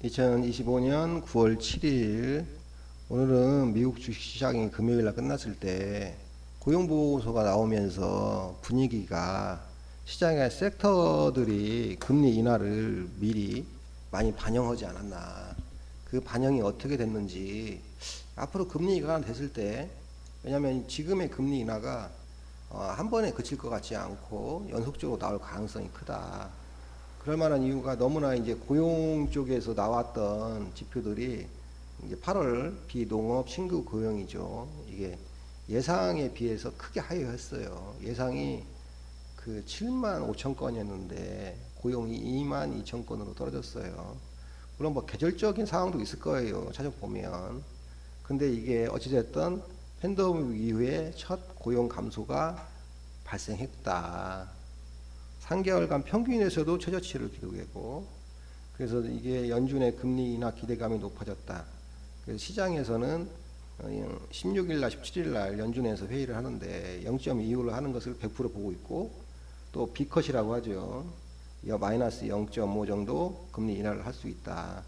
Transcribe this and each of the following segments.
2025년 9월 7일, 오늘은 미국 주식시장이 금요일날 끝났을 때 고용보고서가 나오면서 분위기가 시장의 섹터들이 금리 인하를 미리 많이 반영하지 않았나, 그 반영이 어떻게 됐는지, 앞으로 금리 인하가 됐을 때, 왜냐하면 지금의 금리 인하가 한 번에 그칠 것 같지 않고 연속적으로 나올 가능성이 크다. 그럴 만한 이유가 너무나 이제 고용 쪽에서 나왔던 지표들이 이제 8월 비농업 신규 고용이죠. 이게 예상에 비해서 크게 하회했어요. 예상이 그 7만 5천 건이었는데 고용이 2만 2천 건으로 떨어졌어요. 물론 뭐 계절적인 상황도 있을 거예요. 찾아보면. 근데 이게 어찌됐든 팬데믹 이후에 첫 고용 감소가 발생했다. 3개월간 평균에서도 최저치를 기록했고, 그래서 이게 연준의 금리 인하 기대감이 높아졌다. 그래서 시장에서는 16일 날 17일 날 연준에서 회의를 하는데 0.25를 하는 것을 100% 보고 있고, 또 B컷이라고 하죠. 마이너스 0.5 정도 금리 인하를 할 수 있다.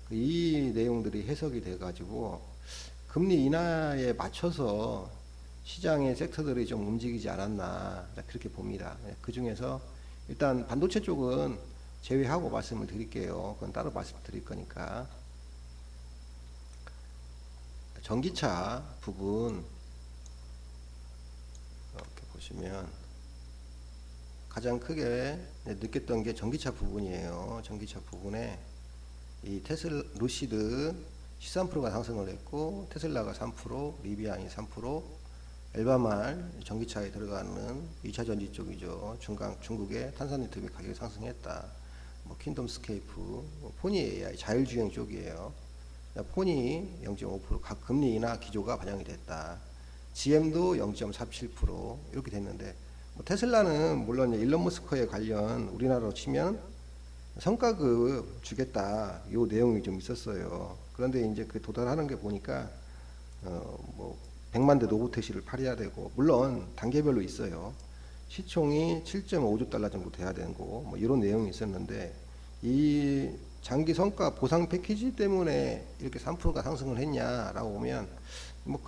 이 내용들이 해석이 돼가지고 금리 인하에 맞춰서 시장의 섹터들이 좀 움직이지 않았나, 그렇게 봅니다. 그 중에서 일단 반도체 쪽은 제외하고 말씀을 드릴게요. 그건 따로 말씀드릴 거니까. 전기차 부분 이렇게 보시면 가장 크게 느꼈던 게 전기차 부분이에요. 전기차 부분에 이 루시드 13%가 상승을 했고, 테슬라가 3%, 리비안이 3%, 엘바말 전기차에 들어가는 2차 전지 쪽이죠. 중국의 탄산리튬이 가격이 상승했다. 뭐 퀸덤스케이프, 포니 AI 자율주행 쪽이에요. 포니 0.5%, 각 금리 인하 기조가 반영이 됐다. GM도 0.47% 이렇게 됐는데, 뭐 테슬라는 물론 일론 머스크에 관련 우리나라로 치면 성과급 주겠다, 요 내용이 좀 있었어요. 그런데 이제 그 도달하는 게 보니까 뭐 100만 대 로보택시를 팔아야 되고, 물론 단계별로 있어요. 시총이 7.5조 달러 정도 돼야 되고, 뭐 이런 내용이 있었는데, 이 장기 성과 보상 패키지 때문에 이렇게 3%가 상승을 했냐라고 보면, 뭐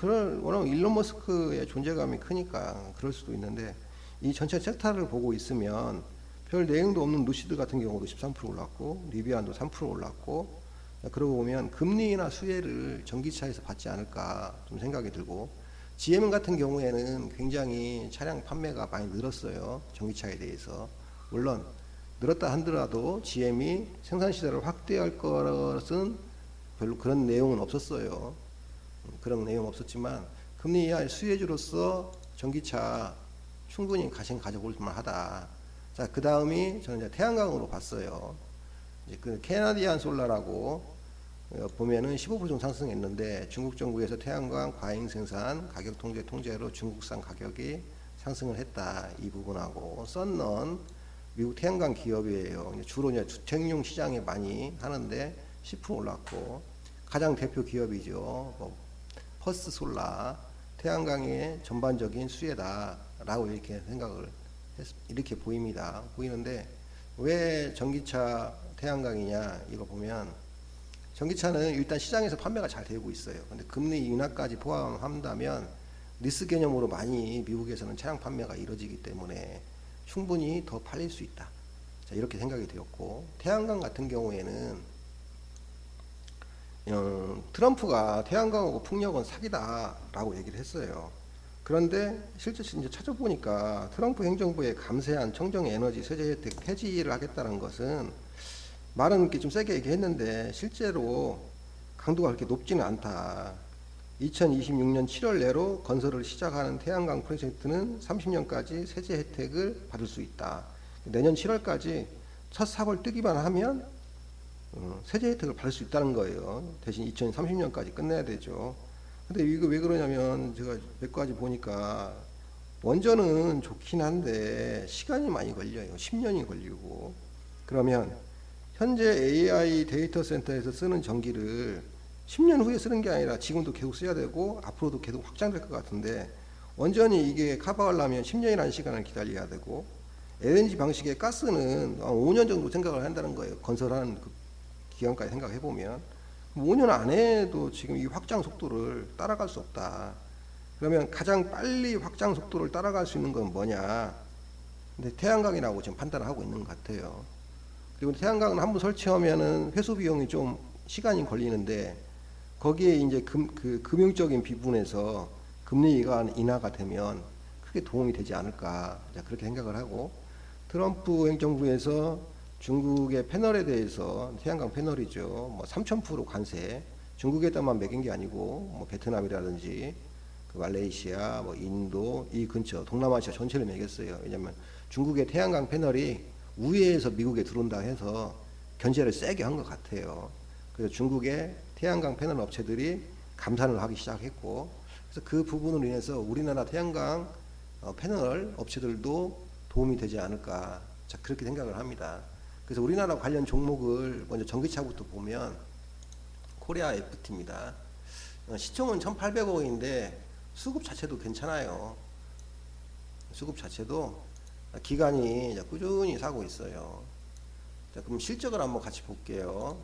워낙 일론 머스크의 존재감이 크니까 그럴 수도 있는데, 이 전체 섹터를 보고 있으면 별 내용도 없는 루시드 같은 경우도 13% 올랐고, 리비안도 3% 올랐고, 그러고 보면 금리 인하 수혜를 전기차에서 받지 않을까 좀 생각이 들고, GM 같은 경우에는 굉장히 차량 판매가 많이 늘었어요. 전기차에 대해서. 물론 늘었다 하더라도 GM이 생산 시설을 확대할 것은 별로 그런 내용은 없었어요. 그런 내용은 없었지만 금리 인하 수혜주로서 전기차 충분히 가져볼 만하다. 자, 그 다음이 저는 이제 태양광으로 봤어요. 이제 그 캐나디안 솔라라고 보면은 15% 정도 상승했는데, 중국 정부에서 태양광 과잉 생산 가격 통제로 중국산 가격이 상승을 했다. 이 부분하고, 썬넌 미국 태양광 기업이에요. 주로 이제 주택용 시장에 많이 하는데 10% 올랐고, 가장 대표 기업이죠. 뭐 퍼스트 솔라, 태양광의 전반적인 수혜다라고 이렇게 생각을 이렇게 보이는데, 왜 전기차 태양광이냐 이거 보면, 전기차는 일단 시장에서 판매가 잘 되고 있어요. 근데 금리 인하까지 포함한다면 리스 개념으로 많이 미국에서는 차량 판매가 이루어지기 때문에 충분히 더 팔릴 수 있다. 자, 이렇게 생각이 되었고, 태양광 같은 경우에는 트럼프가 태양광하고 풍력은 사기다라고 얘기를 했어요. 그런데 실제 이제 찾아보니까 트럼프 행정부의 감세한 청정에너지 세제 혜택 폐지를 하겠다는 것은, 말은 이렇게 좀 세게 얘기했는데 실제로 강도가 그렇게 높지는 않다. 2026년 7월 내로 건설을 시작하는 태양광 프로젝트는 30년까지 세제 혜택을 받을 수 있다. 내년 7월까지 첫 삽을 뜨기만 하면 세제 혜택을 받을 수 있다는 거예요. 대신 2030년까지 끝내야 되죠. 근데 이거 왜 그러냐면, 제가 몇 가지 보니까 원전은 좋긴 한데 시간이 많이 걸려요. 10년이 걸리고. 그러면 현재 AI 데이터 센터에서 쓰는 전기를 10년 후에 쓰는 게 아니라 지금도 계속 써야 되고 앞으로도 계속 확장될 것 같은데, 원전이 이게 커버하려면 10년이라는 시간을 기다려야 되고, LNG 방식의 가스는 5년 정도 생각을 한다는 거예요. 건설하는 그 기간까지 생각해 보면 5년 안에도 지금 이 확장 속도를 따라갈 수 없다. 그러면 가장 빨리 확장 속도를 따라갈 수 있는 건 뭐냐? 근데 태양광이라고 지금 판단을 하고 있는 것 같아요. 그리고 태양광은 한번 설치하면은 회수 비용이 좀 시간이 걸리는데 거기에 이제 그 금융적인 부분에서 금리가 인하가 되면 크게 도움이 되지 않을까 그렇게 생각을 하고 트럼프 행정부에서 중국의 패널에 대해서 태양광 패널이죠. 뭐 3,000% 관세 중국에다만 매긴 게 아니고 뭐 베트남이라든지 그 말레이시아, 뭐 인도 이 근처 동남아시아 전체를 매겼어요. 왜냐하면 중국의 태양광 패널이 우회해서 미국에 들어온다 해서 견제를 세게 한 것 같아요. 그래서 중국의 태양광 패널 업체들이 감산을 하기 시작했고, 그래서 그 부분으로 인해서 우리나라 태양광 패널 업체들도 도움이 되지 않을까, 자 그렇게 생각을 합니다. 그래서 우리나라 관련 종목을 먼저 전기차부터 보면 코리아 FT입니다. 시총은 1,800억인데 수급 자체도 괜찮아요. 수급 자체도 기간이 꾸준히 사고 있어요. 자, 그럼 실적을 한번 같이 볼게요.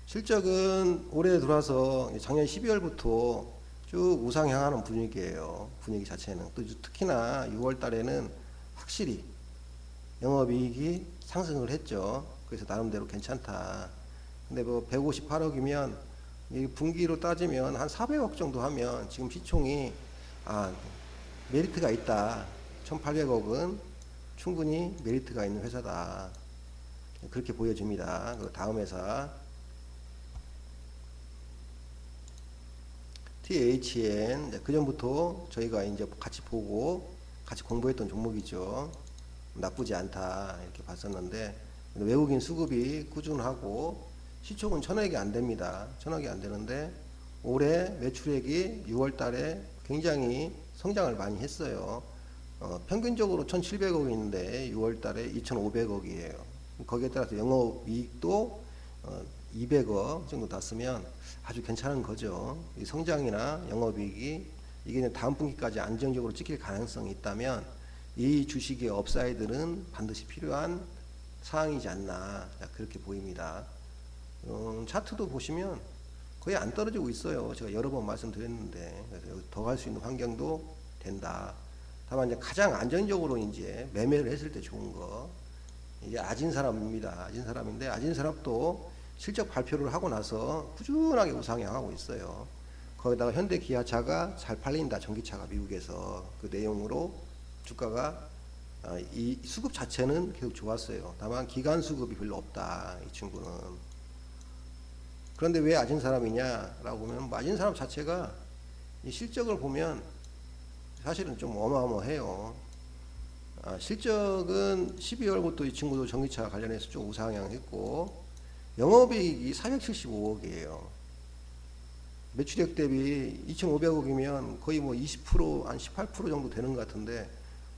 실적은 올해 들어와서 작년 12월부터 쭉 우상향하는 분위기예요. 분위기 자체는. 또 특히나 6월 달에는 확실히 영업이익이 상승을 했죠. 그래서 나름대로 괜찮다. 근데 뭐 158억이면 분기로 따지면 한 400억 정도 하면 지금 시총이 메리트가 있다. 1,800억은 충분히 메리트가 있는 회사다. 그렇게 보여집니다. 그 다음 회사 THN, 그 전부터 저희가 이제 같이 보고 같이 공부했던 종목이죠. 나쁘지 않다 이렇게 봤었는데 외국인 수급이 꾸준하고 시총은 1,000억이 안 됩니다. 1,000억이 안 되는데 올해 매출액이 6월 달에 굉장히 성장을 많이 했어요. 평균적으로 1,700억인데 6월 달에 2,500억이에요. 거기에 따라서 영업이익도 200억 정도 났으면 아주 괜찮은 거죠. 이 성장이나 영업이익이 이게 다음 분기까지 안정적으로 찍힐 가능성이 있다면 이 주식의 업사이드는 반드시 필요한 사항이지 않나 그렇게 보입니다. 차트도 보시면 거의 안 떨어지고 있어요. 제가 여러 번 말씀드렸는데 그래서 더 갈 수 있는 환경도 된다. 다만 이제 가장 안정적으로 이제 매매를 했을 때 좋은 거 이게 아진사람입니다. 아진사람인데 아진사람도 실적 발표를 하고 나서 꾸준하게 우상향하고 있어요. 거기다가 현대 기아차가 잘 팔린다. 전기차가 미국에서 그 내용으로 주가가 이 수급 자체는 계속 좋았어요. 다만 기간 수급이 별로 없다. 이 친구는. 그런데 왜 아진 사람이냐라고 보면 아진 사람 자체가 이 실적을 보면 사실은 좀 어마어마해요. 실적은 12월부터 이 친구도 전기차 관련해서 좀 우상향했고 영업이익이 475억이에요. 매출액 대비 2,500억이면 거의 뭐 20%, 한 18% 정도 되는 것 같은데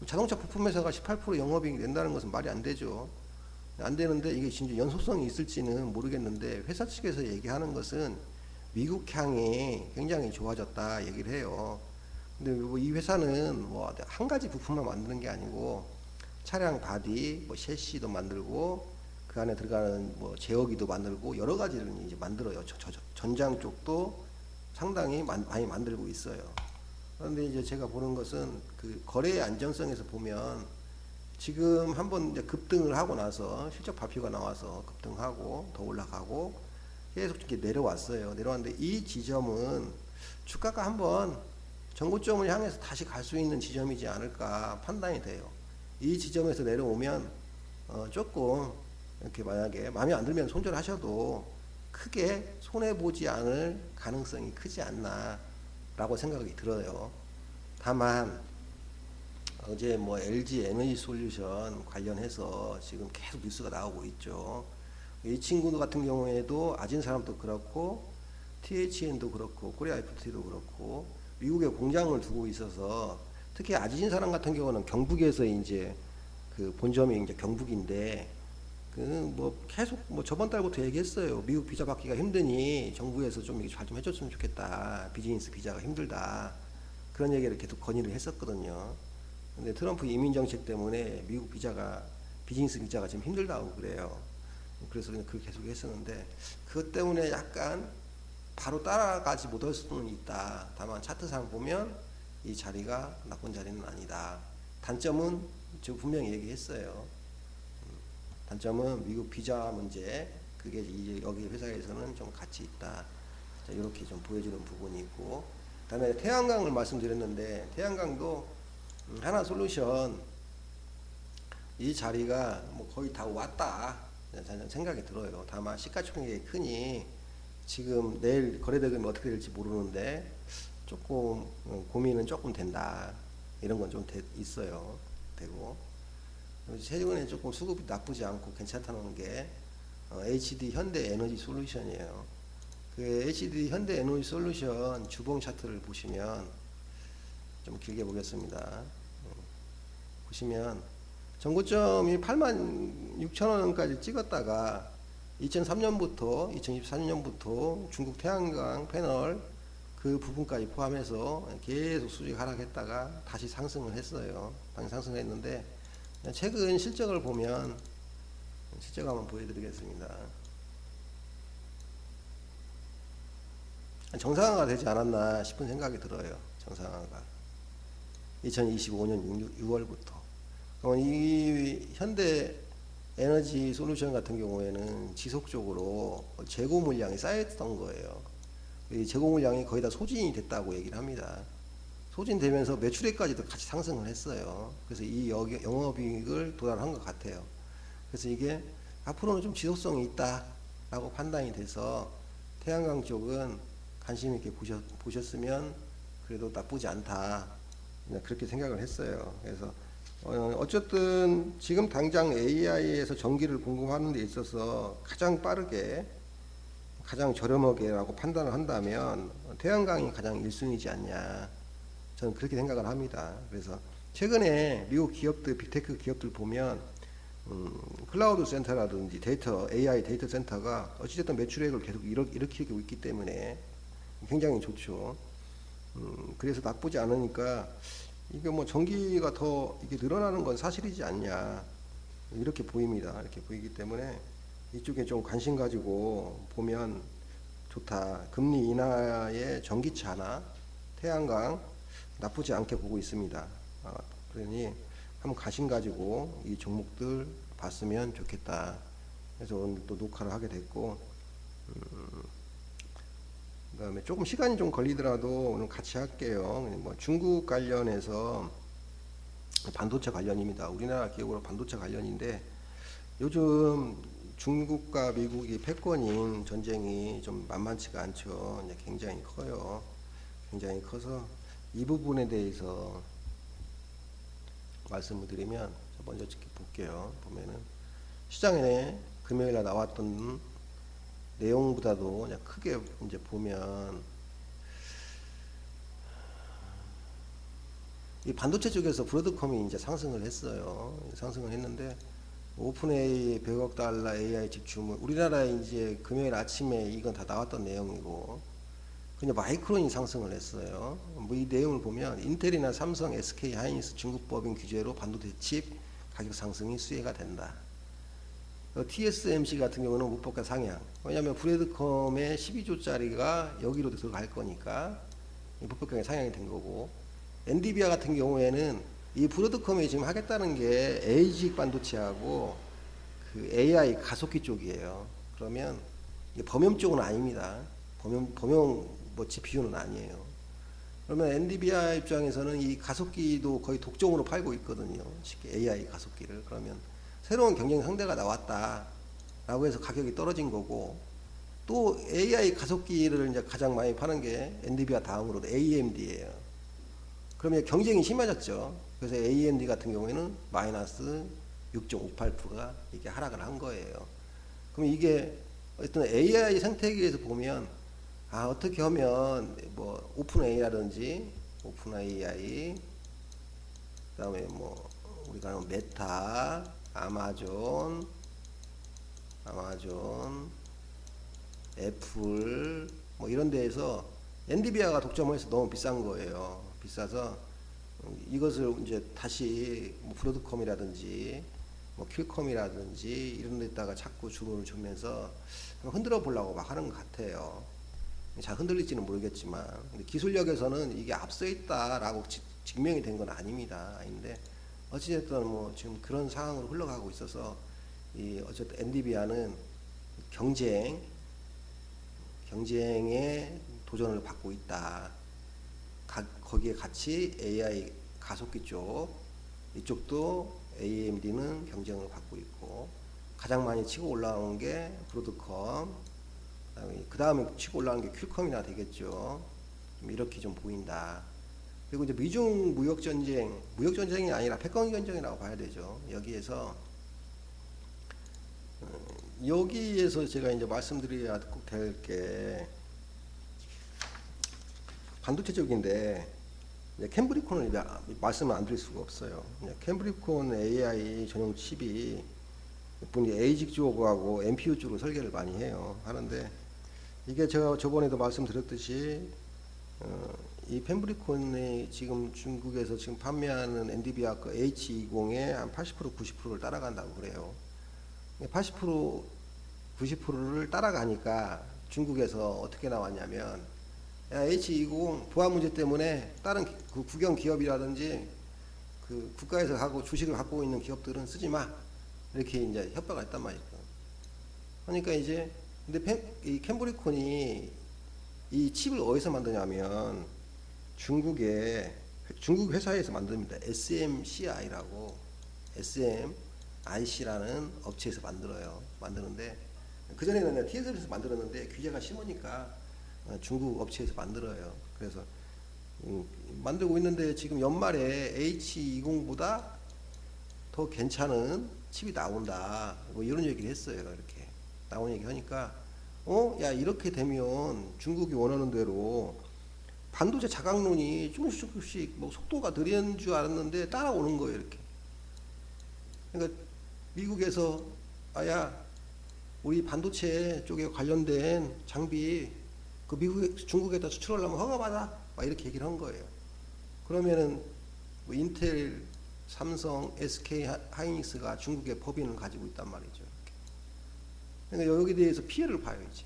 자동차 부품 회사가 18% 영업이익 낸다는 것은 말이 안 되죠. 안 되는데 이게 진짜 연속성이 있을지는 모르겠는데 회사 측에서 얘기하는 것은 미국 향이 굉장히 좋아졌다 얘기를 해요. 근데 뭐 이 회사는 뭐 한 가지 부품만 만드는 게 아니고 차량 바디, 뭐 셰시도 만들고 그 안에 들어가는 뭐 제어기도 만들고 여러 가지를 이제 만들어요. 전장 쪽도 상당히 많이 만들고 있어요. 그런데 이제 제가 보는 것은 그 거래의 안정성에서 보면 지금 한번 이제 급등을 하고 나서 실적 발표가 나와서 급등하고 더 올라가고 계속 이렇게 내려왔어요. 내려왔는데 이 지점은 주가가 한번 전고점을 향해서 다시 갈 수 있는 지점이지 않을까 판단이 돼요. 이 지점에서 내려오면 조금 이렇게 만약에 마음에 안 들면 손절하셔도 크게 손해보지 않을 가능성이 크지 않나 라고 생각이 들어요. 다만 어제 뭐 LG 에너지 솔루션 관련해서 지금 계속 뉴스가 나오고 있죠. 이 친구 같은 경우에도 아진 사람도 그렇고 THN도 그렇고 코리아 FT도 그렇고 미국에 공장을 두고 있어서 특히 아진 사람 같은 경우는 경북에서 이제 그 본점이 이제 경북인데 그 뭐 계속 뭐 저번 달부터 얘기했어요. 미국 비자 받기가 힘드니 정부에서 좀 잘 좀 해줬으면 좋겠다. 비즈니스 비자가 힘들다. 그런 얘기를 계속 건의를 했었거든요. 근데 트럼프 이민 정책 때문에 미국 비즈니스 비자가 좀 힘들다고 그래요. 그래서 그냥 그걸 계속 했었는데 그것 때문에 약간 바로 따라가지 못할 수는 있다. 다만 차트상 보면 이 자리가 나쁜 자리는 아니다. 단점은 저 분명히 얘기했어요. 단점은 미국 비자 문제, 그게 이제 여기 회사에서는 좀 가치 있다. 자, 이렇게 좀 보여주는 부분이 있고, 그다음에 태양광을 말씀드렸는데 태양광도 하나 솔루션 이 자리가 뭐 거의 다 왔다 저는 생각이 들어요. 다만 시가총액이 크니 지금 내일 거래대금이 어떻게 될지 모르는데 조금 고민은 조금 된다. 이런 건 좀 있어요. 되고 최근에 조금 수급이 나쁘지 않고 괜찮다는 게 HD 현대 에너지 솔루션이에요. 그 HD 현대 에너지 솔루션 주봉 차트를 보시면 좀 길게 보겠습니다. 보시면 전고점이 86,000원까지 찍었다가 2003년부터 2024년부터 중국 태양광 패널 그 부분까지 포함해서 계속 수직 하락했다가 다시 상승을 했어요. 다시 상승했는데 최근 실적을 보면 실적 한번 보여드리겠습니다. 정상화가 되지 않았나 싶은 생각이 들어요. 정상화가 2025년 6월부터. 이 현대 에너지 솔루션 같은 경우에는 지속적으로 재고 물량이 쌓였던 거예요. 이 재고 물량이 거의 다 소진이 됐다고 얘기를 합니다. 소진되면서 매출액까지도 같이 상승을 했어요. 그래서 이 영업이익을 도달한 것 같아요. 그래서 이게 앞으로는 좀 지속성이 있다라고 판단이 돼서 태양광 쪽은 관심 있게 보셨으면 그래도 나쁘지 않다. 그렇게 생각을 했어요. 그래서 어쨌든 지금 당장 AI에서 전기를 공급하는 데 있어서 가장 빠르게 가장 저렴하게라고 판단을 한다면 태양광이 가장 1순위지 않냐, 저는 그렇게 생각을 합니다. 그래서 최근에 미국 기업들, 빅테크 기업들 보면 클라우드 센터라든지 AI 데이터 센터가 어찌됐든 매출액을 계속 일으키고 있기 때문에 굉장히 좋죠. 그래서 나쁘지 않으니까 이게 뭐 전기가 더 이게 늘어나는 건 사실이지 않냐, 이렇게 보입니다. 이렇게 보이기 때문에 이쪽에 좀 관심 가지고 보면 좋다. 금리 인하의 전기차나 태양광 나쁘지 않게 보고 있습니다. 그러니 한번 관심 가지고 이 종목들 봤으면 좋겠다. 그래서 오늘 또 녹화를 하게 됐고, 그다음에 조금 시간이 좀 걸리더라도 오늘 같이 할게요. 뭐 중국 관련해서 반도체 관련입니다. 우리나라 기업으로 반도체 관련인데 요즘 중국과 미국이 패권인 전쟁이 좀 만만치가 않죠. 굉장히 커요. 굉장히 커서 이 부분에 대해서 말씀을 드리면 먼저 볼게요. 보면은 시장에 금요일에 나왔던 내용보다도 그냥 크게 이제 보면 이 반도체 쪽에서 브로드컴이 이제 상승을 했어요. 상승을 했는데 오픈AI 100억 달러 AI 집주물, 우리나라에 이제 금요일 아침에 이건 다 나왔던 내용이고, 그냥 마이크론이 상승을 했어요. 뭐 이 내용을 보면 인텔이나 삼성, SK 하이닉스 중국 법인 규제로 반도체 칩 가격 상승이 수혜가 된다. TSMC 같은 경우는 무법가 상향. 왜냐하면 브래드컴의 12조짜리가 여기로 들어갈 거니까 무법가 상향이 된 거고, 엔비디아 같은 경우에는 이 브로드컴이 지금 하겠다는 게 ASIC 반도체하고 그 AI 가속기 쪽이에요. 그러면 범용 쪽은 아닙니다. 범용 뭐 GPU는 아니에요. 그러면 엔비디아 입장에서는 이 가속기도 거의 독점으로 팔고 있거든요. 쉽게 AI 가속기를. 그러면 새로운 경쟁 상대가 나왔다라고 해서 가격이 떨어진 거고, 또 AI 가속기를 이제 가장 많이 파는 게 엔비디아 다음으로 AMD예요. 그러면 경쟁이 심해졌죠. 그래서 AMD 같은 경우에는 마이너스 6.58%가 이게 하락을 한 거예요. 그럼 이게 어떤 AI 생태계에서 보면 어떻게 하면 뭐 오픈AI라든지 오픈AI, 그다음에 뭐 우리가 메타, 아마존, 애플 뭐 이런 데에서 엔비디아가 독점을 해서 너무 비싼 거예요. 비싸서 이것을 이제 다시 뭐 브로드컴이라든지 뭐 퀼컴이라든지 이런 데다가 자꾸 주문을 주면서 흔들어 보려고 막 하는 것 같아요. 잘 흔들릴지는 모르겠지만, 근데 기술력에서는 이게 앞서 있다라고 증명이 된 건 아닙니다. 아닌데 어찌됐든 뭐 지금 그런 상황으로 흘러가고 있어서 이 어쨌든 엔비디아는 경쟁에 도전을 받고 있다. 거기에 같이 AI 가속기 쪽 이쪽도 AMD는 경쟁을 받고 있고, 가장 많이 치고 올라온 게 브로드컴, 그 다음에 치고 올라오는 게 퀼컴이나 되겠죠. 좀 이렇게 좀 보인다. 그리고 이제 미중 무역전쟁이 아니라 패권경쟁이라고 봐야 되죠. 여기에서 제가 이제 말씀드려야 꼭 될 게 반도체 쪽인데, 캠브리콘을 말씀을 안 드릴 수가 없어요. 캠브리콘 AI 전용 칩이 분이 에이직 쪽하고 MPU 쪽으로 설계를 많이 하는데, 이게 제가 저번에도 말씀드렸듯이 이 캠브리콘이 지금 중국에서 지금 판매하는 엔비디아 그 H20의 한 80% 90%를 따라간다고 그래요. 80% 90%를 따라가니까 중국에서 어떻게 나왔냐면, 야, H20 보안 문제 때문에 다른 그 국영 기업이라든지 그 국가에서 하고 주식을 갖고 있는 기업들은 쓰지 마, 이렇게 이제 협박을 했단 말이죠. 그러니까 이제 근데 이 캠브리콘이 이 칩을 어디서 만드냐면 중국 회사에서 만듭니다. SMCI라고, SMIC라는 업체에서 만드는데, 그 전에는 TSMC에서 만들었는데 규제가 심하니까 중국 업체에서 만들어요. 그래서 만들고 있는데 지금 연말에 H20보다 더 괜찮은 칩이 나온다, 뭐 이런 얘기를 했어요. 이렇게 나온 얘기 하니까 야, 이렇게 되면 중국이 원하는 대로 반도체 자각론이 조금씩 뭐 속도가 느린 줄 알았는데 따라오는 거예요. 이렇게. 그러니까 미국에서 아야, 우리 반도체 쪽에 관련된 장비 그 중국에다 수출하려면 허가받아, 막 이렇게 얘기를 한 거예요. 그러면은 뭐 인텔, 삼성, SK 하이닉스가 중국의 법인을 가지고 있단 말이죠. 그러니까 여기에 대해서 피해를 봐요, 이제.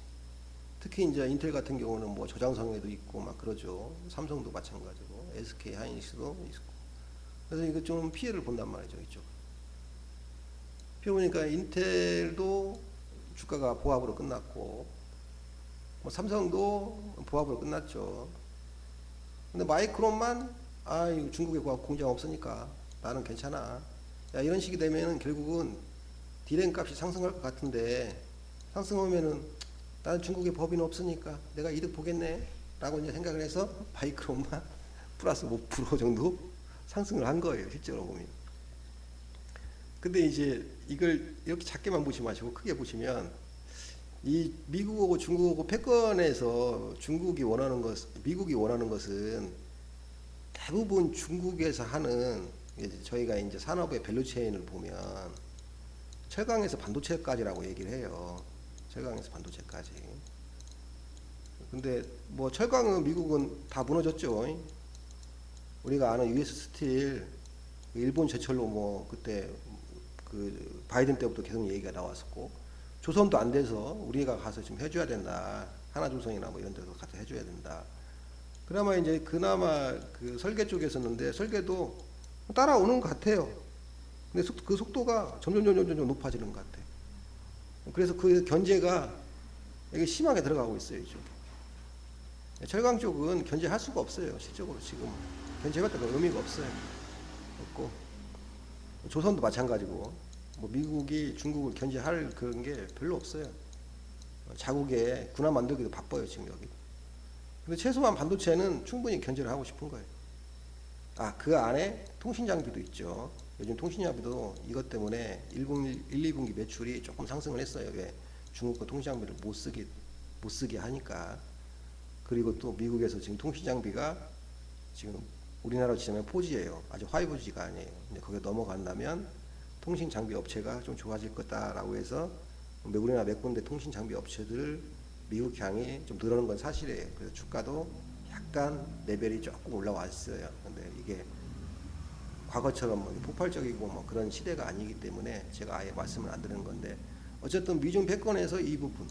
특히 이제 인텔 같은 경우는 뭐 저장성에도 있고 막 그러죠. 삼성도 마찬가지고, SK 하이닉스도 있고. 그래서 이거 좀 피해를 본단 말이죠, 이쪽. 피해 보니까 인텔도 주가가 보합으로 끝났고, 뭐 삼성도 보합으로 끝났죠. 근데 마이크론만 이거 중국에 공장 없으니까 나는 괜찮아. 야, 이런 식이 되면은 결국은 디램 값이 상승할 것 같은데, 상승하면은 나는 중국에 법인 없으니까 내가 이득 보겠네 라고 이제 생각을 해서 마이크론만 플러스 5% 정도 상승을 한 거예요, 실제로 보면. 근데 이제 이걸 이렇게 작게만 보지 마시고 크게 보시면, 이 미국하고 중국하고 패권에서 미국이 원하는 것은 대부분 중국에서 하는, 저희가 이제 산업의 밸류체인을 보면 철강에서 반도체까지라고 얘기를 해요. 철강에서 반도체까지. 근데 뭐 철강은 미국은 다 무너졌죠. 우리가 아는 US 스틸, 일본 제철로 뭐 그때 그 바이든 때부터 계속 얘기가 나왔었고, 조선도 안 돼서 우리가 가서 좀 해줘야 된다. 하나조선이나 뭐 이런 데서 가서 해줘야 된다. 그나마 이제 그 설계 쪽에 있었는데 설계도 따라오는 것 같아요. 근데 그 속도가 점점 높아지는 것 같아요. 그래서 그 견제가 이게 심하게 들어가고 있어요, 이쪽. 철강 쪽은 견제할 수가 없어요, 실적으로 지금. 견제가 의미가 없어요. 없고, 조선도 마찬가지고, 뭐 미국이 중국을 견제할 그런 게 별로 없어요. 자국에 군함 만들기도 바빠요, 지금 여기. 근데 최소한 반도체는 충분히 견제를 하고 싶은 거예요. 그 안에 통신 장비도 있죠. 요즘 통신 장비도 이것 때문에 1, 2분기 매출이 조금 상승을 했어요. 왜? 중국 거 통신 장비를 못 쓰게 하니까. 그리고 또 미국에서 지금 통신 장비가 지금 우리나라로 치자면 4G예요. 아직 5G가 아니에요. 근데 거기에 넘어간다면 통신 장비 업체가 좀 좋아질 거다라고 해서 우리나라 몇 군데 통신 장비 업체들 미국 향이 좀 늘어난 건 사실이에요. 그래서 주가도 약간 레벨이 조금 올라왔어요. 근데 이게 과거처럼 뭐 폭발적이고 뭐 그런 시대가 아니기 때문에 제가 아예 말씀을 안 드리는 건데, 어쨌든 미중 패권에서 이 부분,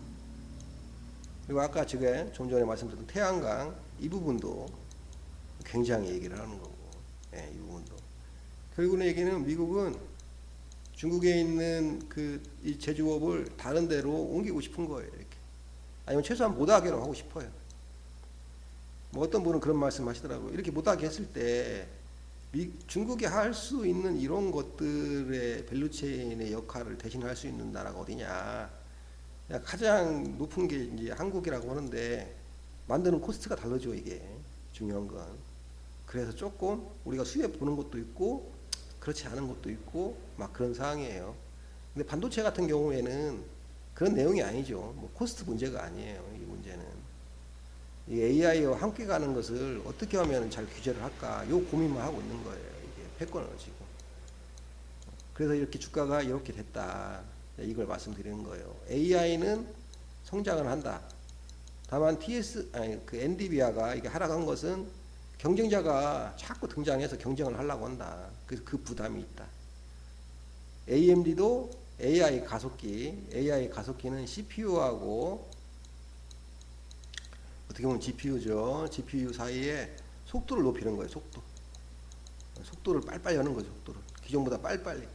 그리고 아까 제가 좀 전에 말씀드렸던 태양광 이 부분도 굉장히 얘기를 하는 거고, 예, 이 부분도 결국은 얘기는 미국은 중국에 있는 이 제조업을 다른 데로 옮기고 싶은 거예요. 이렇게. 아니면 최소한 못하게로 하고 싶어요. 뭐 어떤 분은 그런 말씀 하시더라고요. 이렇게 못하게 했을 때 중국이 할 수 있는 이런 것들의 밸류체인의 역할을 대신할 수 있는 나라가 어디냐. 가장 높은 게 이제 한국이라고 하는데, 만드는 코스트가 다르죠, 이게. 중요한 건. 그래서 조금 우리가 수입 보는 것도 있고 그렇지 않은 것도 있고 막 그런 상황이에요. 근데 반도체 같은 경우에는 그런 내용이 아니죠. 뭐 코스트 문제가 아니에요. 이 문제는 이 AI와 함께 가는 것을 어떻게 하면 잘 규제를 할까, 요 고민만 하고 있는 거예요. 이게 패권을 지금. 그래서 이렇게 주가가 이렇게 됐다, 이걸 말씀드리는 거예요. AI는 성장을 한다. 다만 엔비디아가 이게 하락한 것은 경쟁자가 자꾸 등장해서 경쟁을 하려고 한다. 그래서 그 부담이 있다. AMD도 AI 가속기는 CPU하고 어떻게 보면 GPU죠. GPU 사이에 속도를 높이는 거예요. 속도를 빨리빨리 하는 거죠. 속도를 기존보다 빨리빨리.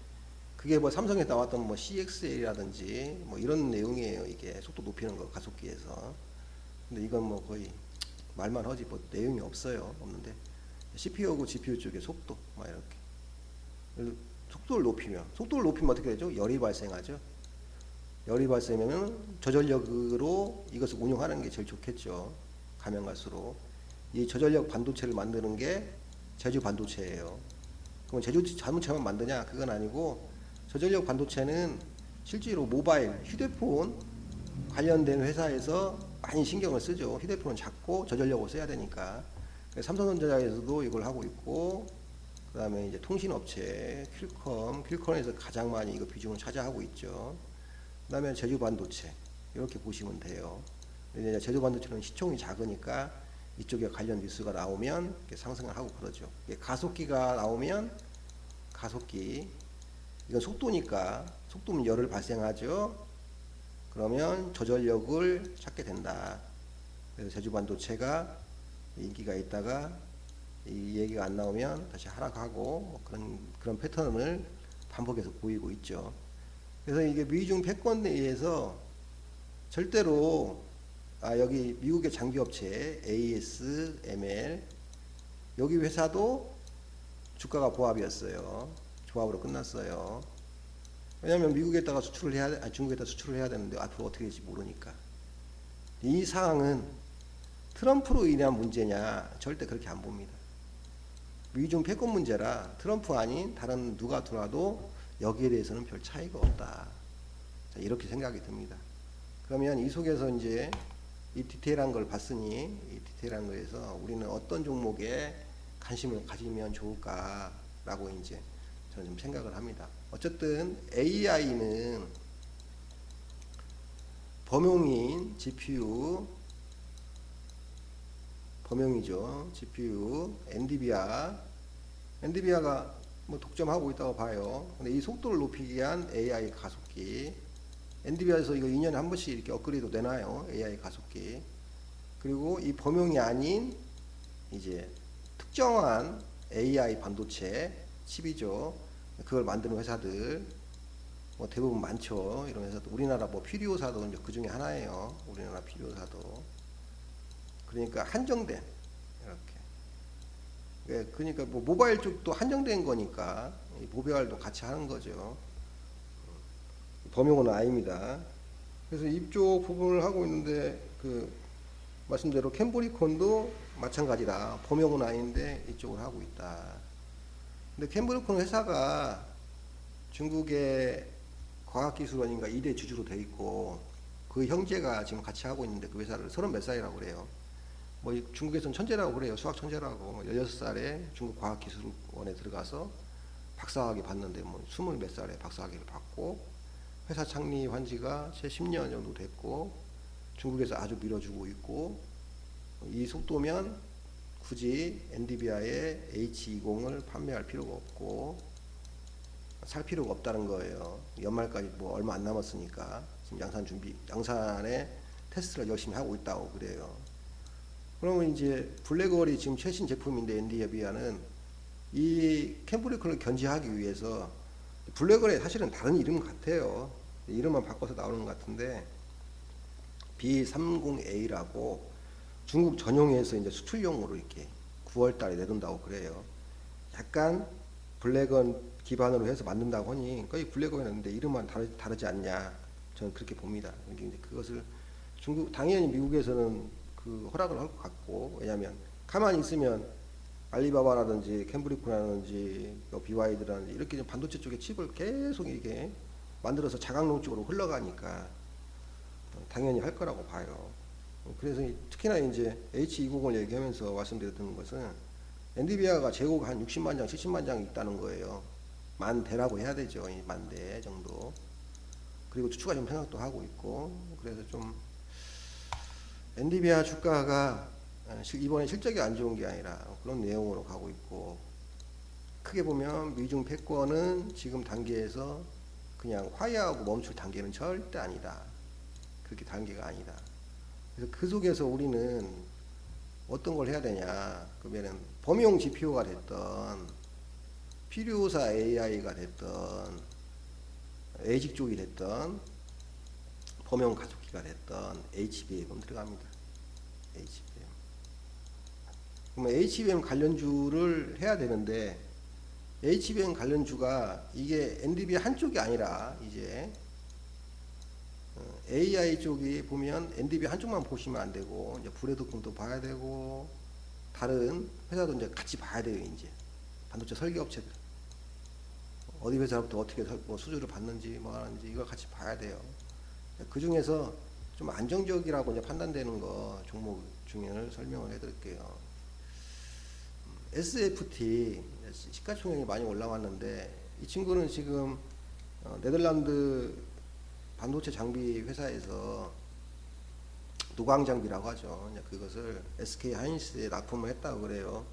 그게 뭐 삼성에 나왔던 뭐 CXL이라든지 뭐 이런 내용이에요. 이게 속도 높이는 거 가속기에서. 근데 이건 뭐 거의 말만 하지 뭐 내용이 없는데 CPU하고 GPU 쪽의 속도 막 이렇게. 속도를 높이면 어떻게 되죠? 열이 발생하죠. 열이 발생하면 저전력으로 이것을 운용하는 게 제일 좋겠죠. 가면 갈수록 이 저전력 반도체를 만드는 게 제주 반도체예요. 그럼 제주 반도체만 만드냐? 그건 아니고, 저전력 반도체는 실제로 모바일, 휴대폰 관련된 회사에서 많이 신경을 쓰죠. 휴대폰은 작고 저전력을 써야 되니까. 삼성전자에서도 이걸 하고 있고, 그 다음에 이제 통신업체 퀼컴에서 가장 많이 이거 비중을 차지하고 있죠. 그 다음에 제주 반도체 이렇게 보시면 돼요. 이제 제주 반도체는 시총이 작으니까 이쪽에 관련 뉴스가 나오면 상승을 하고 그러죠. 가속기가 나오면 이건 속도니까, 속도면 열을 발생하죠. 그러면 저전력을 찾게 된다. 그래서 제주 반도체가 인기가 있다가 이 얘기가 안 나오면 다시 하락하고 뭐 그런 패턴을 반복해서 보이고 있죠. 그래서 이게 미중 패권에 의해서 절대로 여기 미국의 장비업체 ASML 여기 회사도 주가가 보합이었어요. 조합으로 끝났어요. 왜냐하면 미국에다가 중국에다 수출을 해야 되는데 앞으로 어떻게 될지 모르니까. 이 상황은 트럼프로 인한 문제냐? 절대 그렇게 안 봅니다. 미중 패권 문제라 트럼프 아닌 다른 누가 들어와도 여기에 대해서는 별 차이가 없다. 자, 이렇게 생각이 듭니다. 그러면 이 속에서 이제 이 디테일한 걸 봤으니, 이 디테일한 거에서 우리는 어떤 종목에 관심을 가지면 좋을까라고 이제 저는 좀 생각을 합니다. 어쨌든 AI는 범용인 GPU, 범용이죠. GPU, 엔비디아가 뭐 독점하고 있다고 봐요. 근데 이 속도를 높이기 위한 AI 가속기, 엔비디아에서 이거 2년에 한 번씩 이렇게 업그레이드 내놔요. AI 가속기. 그리고 이 범용이 아닌 이제 특정한 AI 반도체 칩이죠. 그걸 만드는 회사들 뭐 대부분 많죠. 이런 회사도 우리나라 뭐 피리오사도 이제 그 중에 하나예요. 우리나라 피리오사도. 그러니까 한정된 이렇게. 그러니까 뭐 모바일 쪽도 한정된 거니까 모바일도 같이 하는 거죠. 범용은 아닙니다. 그래서 이쪽 부분을 하고 있는데 말씀대로 캠브리콘도 마찬가지다. 범용은 아닌데 이쪽을 하고 있다. 근데 캠브리콘 회사가 중국의 과학기술원인가 2대 주주로 돼 있고, 그 형제가 지금 같이 하고 있는데 그 회사를 30몇 살이라고 그래요. 뭐 중국에서는 천재라고 그래요. 수학 천재라고. 16살에 중국 과학기술원에 들어가서 박사학위 받는데 뭐 20몇 살에 박사학위를 받고, 회사 창립한 지가 채 10년 정도 됐고, 중국에서 아주 밀어주고 있고, 이 속도면 굳이 엔비디아의 H20을 판매할 필요가 없고 살 필요가 없다는 거예요. 연말까지 뭐 얼마 안 남았으니까 지금 양산에 테스트를 열심히 하고 있다고 그래요. 그러면 이제 블랙홀이 지금 최신 제품인데 엔비디아는 이 캠브리컬을 견지하기 위해서 블랙홀에 사실은 다른 이름 같아요. 이름만 바꿔서 나오는 것 같은데 B30A라고 중국 전용에서 이제 수출용으로 이렇게 9월달에 내놓는다고 그래요. 약간 블랙원 기반으로 해서 만든다고 하니 거의 블랙원이었는데 이름만 다르지 않냐, 저는 그렇게 봅니다. 이제 그것을 당연히 미국에서는 그 허락을 할 것 같고, 왜냐하면 가만히 있으면 알리바바라든지 캠브리코라든지 BYD라든지 이렇게 반도체 쪽에 칩을 계속 이렇게 만들어서 자각농 쪽으로 흘러가니까 당연히 할 거라고 봐요. 그래서 특히나 이제 H20을 얘기하면서 말씀드렸던 것은 엔비디아가 재고가 한 60만 장, 70만 장 있다는 거예요. 만 대라고 해야 되죠. 만 대 정도. 그리고 추가 좀 생각도 하고 있고, 그래서 좀 엔비디아 주가가 이번에 실적이 안 좋은 게 아니라 그런 내용으로 가고 있고, 크게 보면 미중 패권은 지금 단계에서 그냥 화해하고 멈출 단계는 절대 아니다. 그렇게 단계가 아니다. 그래서 그 속에서 우리는 어떤 걸 해야 되냐 그러면은 범용 GPU가 됐던 필요사 AI가 됐던 에이직 쪽이 됐던 범용 가속기가 됐던 HBM 들어갑니다. HBM. 그러면 HBM 관련주를 해야 되는데 HBM 관련주가 이게 엔비디아 한쪽이 아니라 이제 AI 쪽이 보면 엔비디아 한쪽만 보시면 안 되고 이제 브레드컴도 봐야 되고 다른 회사도 이제 같이 봐야 돼요. 이제 반도체 설계 업체들 어디 회사부터 어떻게 뭐 수주를 받는지 뭐 하는지 이걸 같이 봐야 돼요. 그 중에서 좀 안정적이라고 이제 판단되는 거 종목 중에 설명을 해드릴게요. SFT 시가총액이 많이 올라왔는데 이 친구는 지금 네덜란드 반도체 장비 회사에서 노광 장비라고 하죠. 그것을 SK 하이닉스에 납품을 했다고 그래요.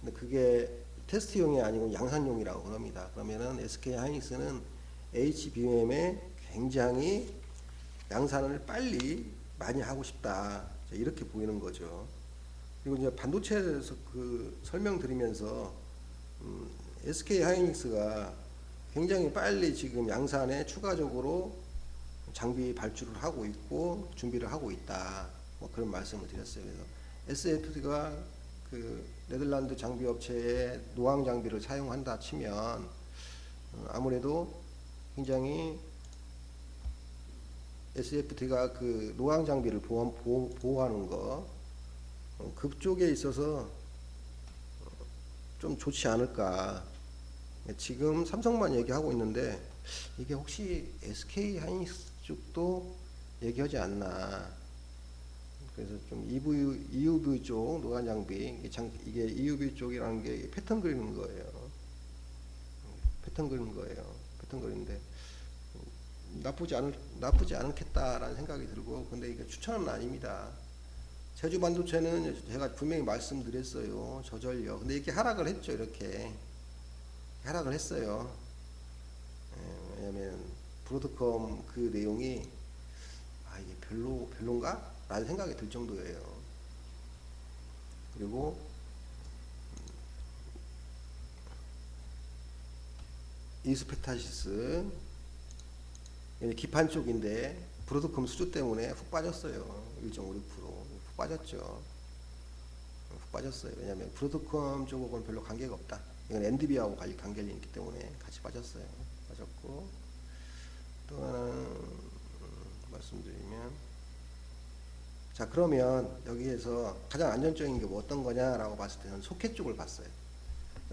근데 그게 테스트용이 아니고 양산용이라고 그럽니다. 그러면은 SK 하이닉스는 HBM에 굉장히 양산을 빨리 많이 하고 싶다. 이렇게 보이는 거죠. 그리고 이제 반도체에서 그 설명드리면서 SK 하이닉스가 굉장히 빨리 지금 양산에 추가적으로 장비 발주를 하고 있고 준비를 하고 있다. 뭐 그런 말씀을 드렸어요. 그래서 SFT가 그 네덜란드 장비 업체의 노광 장비를 사용한다 치면 아무래도 굉장히 SFT가 그 노광 장비를 보호하는 거 그쪽에 있어서 좀 좋지 않을까. 지금 삼성만 얘기하고 있는데 이게 혹시 SK 하이닉스 쪽도 얘기하지 않나. 그래서 좀 EUV 쪽 노광 장비 이게 EUV 쪽이라는 게 패턴 그리는 거예요. 패턴 그리는 거예요. 패턴 그리는데 나쁘지 않겠다라는 생각이 들고, 근데 이게 추천은 아닙니다. 제주 반도체는 제가 분명히 말씀드렸어요. 저전력. 근데 이렇게 하락을 했죠. 이렇게 하락을 했어요. 왜냐면 브로드컴 그 내용이 이게 별론가? 라는 생각이 들 정도예요. 그리고 이스페타시스 기판 쪽인데 브로드컴 수주 때문에 훅 빠졌어요. 1.56% 훅 빠졌죠. 훅 빠졌어요. 왜냐하면 브로드컴 쪽하고는 별로 관계가 없다. 이건 엔비디아하고 관계가 있기 때문에 같이 빠졌어요. 빠졌고, 또 하나는 말씀드리면, 자 그러면 여기에서 가장 안전적인 게 뭐 어떤 거냐라고 봤을 때는 소켓 쪽을 봤어요.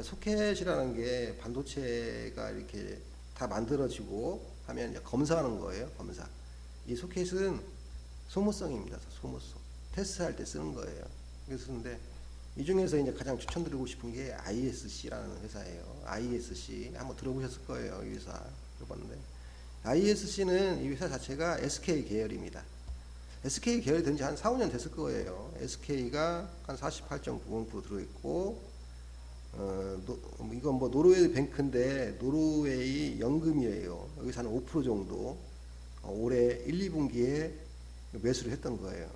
소켓이라는 게 반도체가 이렇게 다 만들어지고 하면 이제 검사하는 거예요. 검사. 이 소켓은 소모성입니다. 소모성. 테스트할 때 쓰는 거예요. 그래서 근데 이 중에서 이제 가장 추천드리고 싶은 게 ISC라는 회사예요. ISC 한번 들어보셨을 거예요. 이 회사 들어봤는데 ISC는 이 회사 자체가 SK 계열입니다. SK 계열이 된 지 한 4, 5년 됐을 거예요. SK가 한 48.90% 들어있고, 이건 뭐 노르웨이 뱅크인데 노르웨이 연금이에요. 여기서 한 5% 정도 올해 1, 2분기에 매수를 했던 거예요.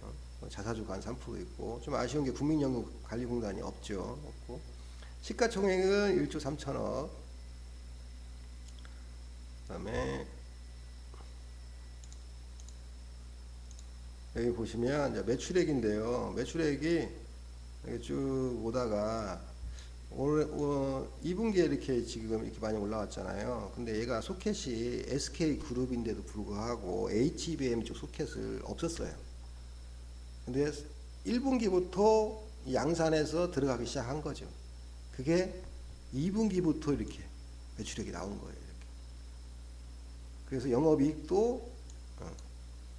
자사주가 한 3% 있고, 좀 아쉬운 게 국민연금관리공단이 없죠. 없고, 시가총액은 1조 3천억. 그다음에 여기 보시면 이제 매출액인데요. 매출액이 이렇게 쭉 오다가 올 2분기에 이렇게 지금 이렇게 많이 올라왔잖아요. 근데 얘가 소켓이 SK 그룹인데도 불구하고 HBM 쪽 소켓을 없었어요. 근데 1분기부터 양산에서 들어가기 시작한 거죠. 그게 2분기부터 이렇게 매출액이 나온 거예요. 이렇게. 그래서 영업이익도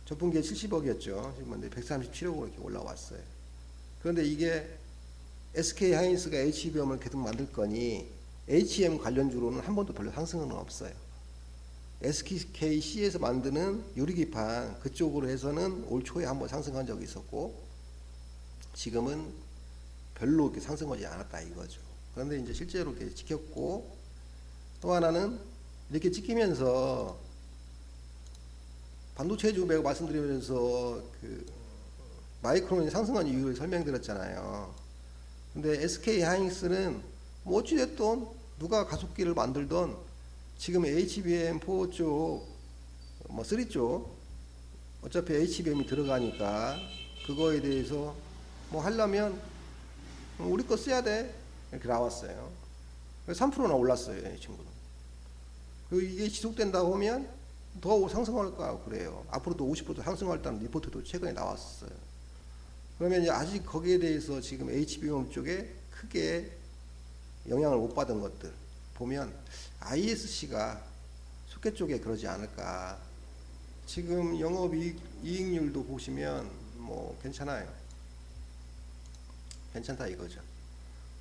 첫 분기에 70억이었죠. 지금 137억으로 이렇게 올라왔어요. 그런데 이게 SK 하이닉스가 HBM을 계속 만들 거니 HM 관련주로는 한 번도 별로 상승은 없어요. SKC에서 만드는 유리기판 그쪽으로 해서는 올 초에 한번 상승한 적이 있었고 지금은 별로 이렇게 상승하지 않았다 이거죠. 그런데 이제 실제로 이렇게 찍혔고 또 하나는 이렇게 찍히면서 반도체주 매우 말씀드리면서 그 마이크론이 상승한 이유를 설명드렸잖아요. 근데 SK 하이닉스는 뭐 어찌됐든 누가 가속기를 만들던 지금 HBM4 쪽, 뭐 3 쪽 어차피 HBM이 들어가니까 그거에 대해서 뭐 하려면 우리 거 써야 돼 이렇게 나왔어요. 3%나 올랐어요, 이 친구는. 그리고 이게 지속된다고 하면 더 상승할 거라고 그래요. 앞으로도 50% 상승할 다는 리포트도 최근에 나왔어요. 그러면 이제 아직 거기에 대해서 지금 HBM 쪽에 크게 영향을 못 받은 것들 보면 ISC가 소켓 쪽에 그러지 않을까. 지금 영업이익률도 보시면 뭐 괜찮아요. 괜찮다 이거죠.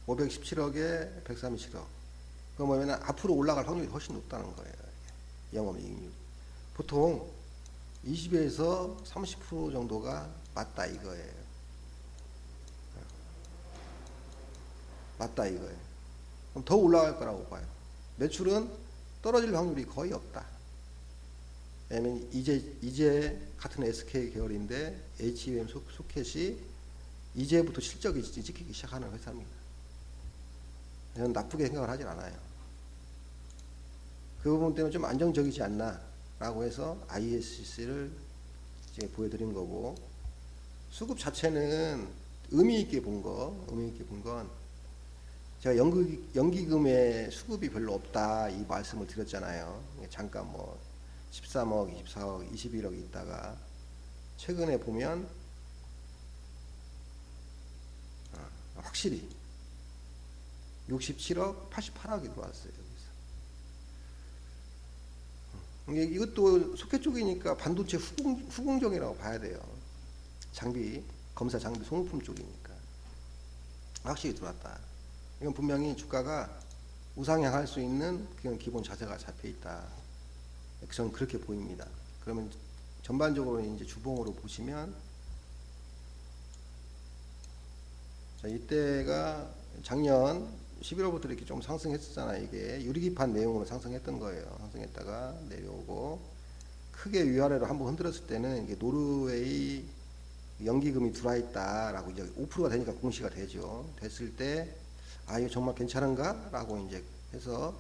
517억에 137억. 그러면 앞으로 올라갈 확률이 훨씬 높다는 거예요. 영업이익률. 보통 20에서 30% 정도가 맞다 이거예요. 맞다 이거예요. 그럼 더 올라갈 거라고 봐요. 매출은 떨어질 확률이 거의 없다. 왜냐면 이제 같은 SK 계열인데 HBM 소켓이 이제부터 실적이 찍히기 시작하는 회사입니다. 저는 나쁘게 생각을 하진 않아요. 그 부분 때문에 좀 안정적이지 않나 라고 해서 ISC를 이제 보여드린 거고, 수급 자체는 의미 있게 본 건 제가 연기금의 수급이 별로 없다 이 말씀을 드렸잖아요. 잠깐 뭐 13억, 24억, 21억 있다가 최근에 보면 확실히 67억, 88억이 들어왔어요. 여기서. 이것도 소켓 쪽이니까 반도체 후공정이라고 봐야 돼요. 장비, 검사 장비 소모품 쪽이니까. 확실히 들어왔다. 이건 분명히 주가가 우상향할 수 있는 그런 기본 자세가 잡혀 있다. 저는 그렇게 보입니다. 그러면 전반적으로 이제 주봉으로 보시면, 자, 이때가 작년 11월부터 이렇게 좀 상승했었잖아요. 이게 유리기판 내용으로 상승했던 거예요. 상승했다가 내려오고 크게 위아래로 한번 흔들었을 때는 이게 노르웨이 연기금이 들어와 있다라고 이제 5%가 되니까 공시가 되죠. 됐을 때 아 이거 정말 괜찮은가? 라고 이제 해서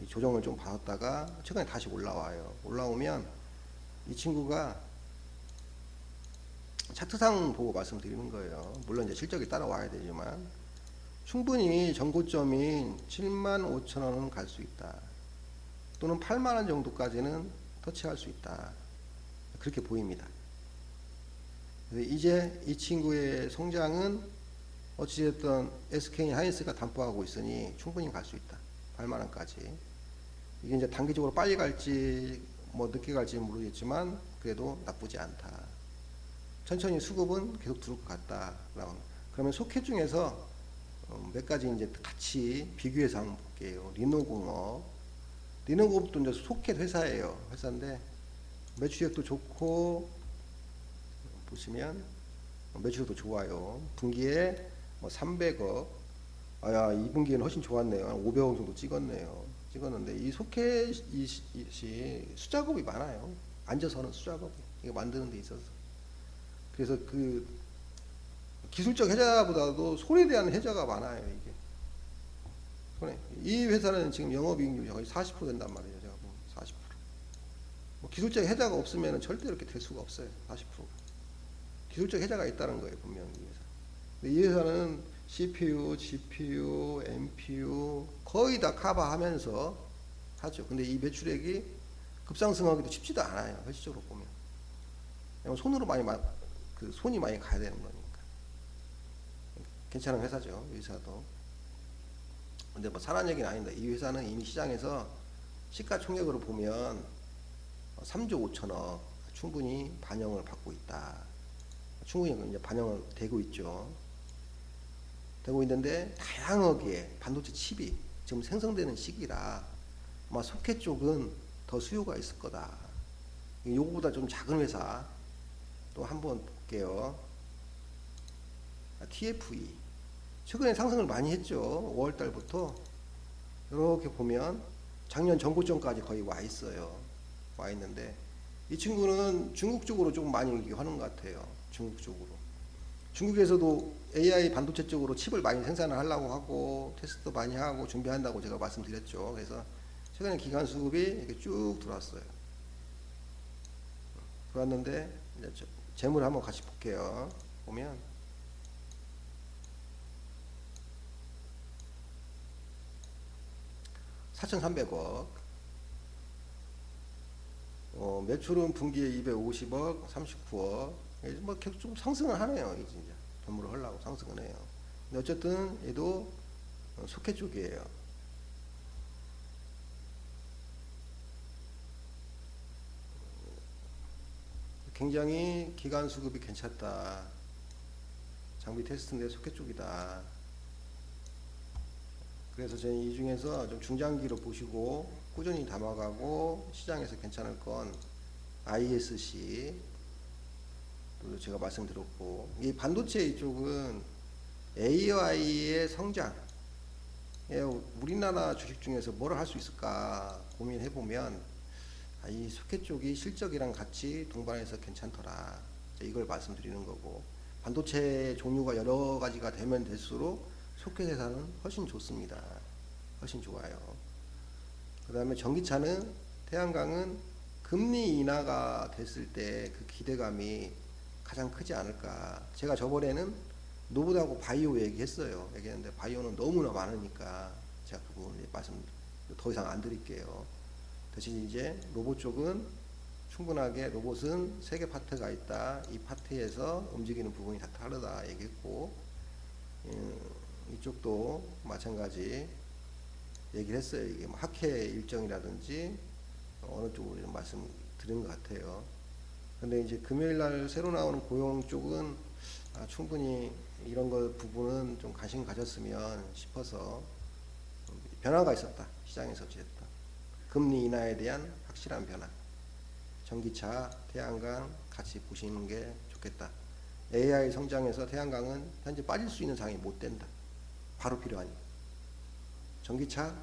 조정을 좀 받았다가 최근에 다시 올라와요. 올라오면 이 친구가 차트상 보고 말씀드리는 거예요. 물론 이제 실적이 따라와야 되지만 충분히 전고점인 75,000원은 갈 수 있다. 또는 80,000원 정도까지는 터치할 수 있다. 그렇게 보입니다. 이제 이 친구의 성장은 어찌됐든 SK 하이닉스가 담보하고 있으니 충분히 갈 수 있다. 80,000원까지. 이게 이제 단기적으로 빨리 갈지 뭐 늦게 갈지 모르겠지만 그래도 나쁘지 않다. 천천히 수급은 계속 들어올 것 같다. 그러면 소켓 중에서 몇 가지 이제 같이 비교해서 한번 볼게요. 리노공업. 리노공업도 이제 소켓 회사예요. 회사인데 매출액도 좋고 보시면 매출도 좋아요. 분기에 뭐 300억. 아야, 2분기에는 훨씬 좋았네요. 한 500억 정도 찍었는데 이 소켓이 수작업이 많아요. 앉아서 하는 수작업이 이거 만드는 데 있어서. 그래서 그 기술적 해자보다도 손에 대한 해자가 많아요. 이게 손에. 이 회사는 지금 영업이익률이 거의 40% 된단 말이에요. 제가 보면 40%. 뭐 기술적 해자가 없으면 절대 이렇게 될 수가 없어요. 40%가. 기술적 해자가 있다는 거예요. 분명히 이 회사. 근데 이 회사는 CPU, GPU, NPU 거의 다 커버하면서 하죠. 근데 이 매출액이 급상승하기도 쉽지도 않아요. 현실적으로 보면. 손으로 손이 많이 가야 되는 거니까. 괜찮은 회사죠. 이 회사도. 근데 뭐 사람 얘기는 아닌데 이 회사는 이미 시장에서 시가총액으로 보면 3조 5천억 충분히 반영을 받고 있다. 충분히 이제 반영을 되고 있죠. 되고 있는데 다양하게 반도체 칩이 지금 생성되는 시기라 아마 소켓 쪽은 더 수요가 있을 거다. 요거보다 좀 작은 회사 또 한번 볼게요. TFE 최근에 상승을 많이 했죠. 5월 달부터 이렇게 보면 작년 전고점까지 거의 와 있어요. 와 있는데 이 친구는 중국 쪽으로 조금 많이 하는 것 같아요. 중국 쪽으로. 중국에서도 AI 반도체 쪽으로 칩을 많이 생산을 하려고 하고 테스트도 많이 하고 준비한다고 제가 말씀드렸죠. 그래서 최근에 기관 수급이 이렇게 쭉 들어왔어요. 들어왔는데 이제 재물 한번 같이 볼게요. 보면 4,300억. 매출은 분기에 250억, 39억. 뭐 계속 좀 상승을 하네요. 이제 전무를 하려고 상승을 해요. 근데 어쨌든 얘도 소켓 쪽이에요. 굉장히 기간 수급이 괜찮다. 장비 테스트인데 소켓 쪽이다. 그래서 저는 이 중에서 좀 중장기로 보시고 꾸준히 담아가고 시장에서 괜찮을 건 ISC 또 제가 말씀드렸고 이 반도체 이쪽은 AI의 성장 우리나라 주식 중에서 뭘 할 수 있을까 고민해보면 이 소켓 쪽이 실적이랑 같이 동반해서 괜찮더라 이걸 말씀드리는 거고 반도체 종류가 여러 가지가 되면 될수록 소켓 회사는 훨씬 좋습니다. 훨씬 좋아요. 그 다음에 전기차는 태양광은 금리 인하가 됐을 때 그 기대감이 가장 크지 않을까. 제가 저번에는 노브하고 바이오 얘기했는데 바이오는 너무나 많으니까 제가 그 부분 말씀 더 이상 안 드릴게요. 대신 이제 로봇 쪽은 충분하게 로봇은 3개 파트가 있다. 이 파트에서 움직이는 부분이 다 다르다 얘기했고 이쪽도 마찬가지 얘기를 했어요. 이게 뭐 학회 일정이라든지 어느 쪽으로 좀 말씀드린 것 같아요. 근데 이제 금요일 날 새로 나오는 고용 쪽은 충분히 이런 거 부분은 좀 관심 가졌으면 싶어서 변화가 있었다. 시장에서 어쨌든 금리 인하에 대한 확실한 변화. 전기차, 태양광 같이 보시는 게 좋겠다. AI 성장에서 태양광은 현재 빠질 수 있는 상황이 못 된다. 바로 필요하니. 전기차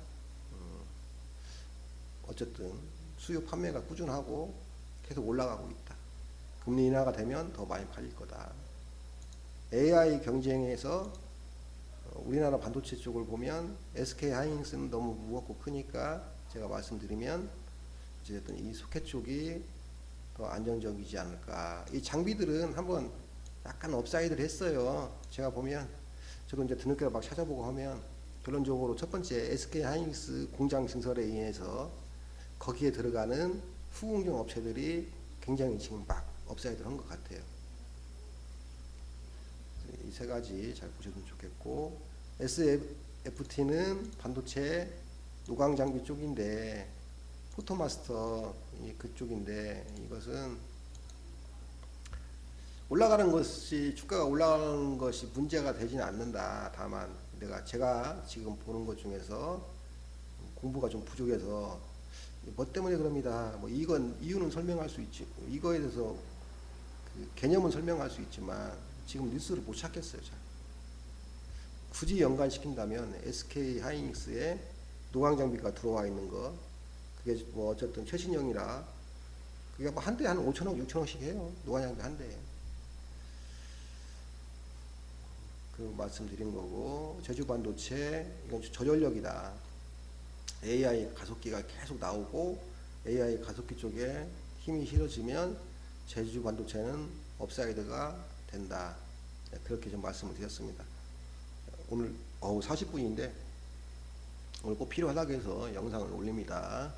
어쨌든 수요 판매가 꾸준하고 계속 올라가고 있다. 금리 인하가 되면 더 많이 팔릴 거다. AI 경쟁에서 우리나라 반도체 쪽을 보면 SK 하이닉스는 너무 무겁고 크니까 제가 말씀드리면 어쨌든 이 소켓 쪽이 더 안정적이지 않을까. 이 장비들은 한번 약간 업사이드를 했어요. 제가 보면 저도 이제 뒤늦게 막 찾아보고 하면 결론적으로 첫 번째 SK 하이닉스 공장 증설에 의해서 거기에 들어가는 후공정 업체들이 굉장히 지금 막 업사이드를 한 것 같아요. 이 세 가지 잘 보시면 좋겠고 SFT는 반도체 노광 장비 쪽인데 포토마스터 그쪽인데 이것은 올라가는 것이 주가가 올라가는 것이 문제가 되지는 않는다. 다만 제가 지금 보는 것 중에서 공부가 좀 부족해서 뭐 때문에 그럽니다. 뭐 이건 이유는 설명할 수 있지. 이거에 대해서 그 개념은 설명할 수 있지만 지금 뉴스를 못 찾겠어요. 잘. 굳이 연관시킨다면 SK 하이닉스에 노광 장비가 들어와 있는 거, 그게 뭐 어쨌든 최신형이라 그게 뭐 한 대에 한 5천억, 6천억씩 해요. 노광 장비 한 대에. 그 말씀드린 거고, 제주 반도체 이건 저전력이다. AI 가속기가 계속 나오고 AI 가속기 쪽에 힘이 실어지면 제주 반도체는 업사이드가 된다. 네, 그렇게 좀 말씀을 드렸습니다. 오늘 40분인데 오늘 꼭 필요하다고 해서 영상을 올립니다.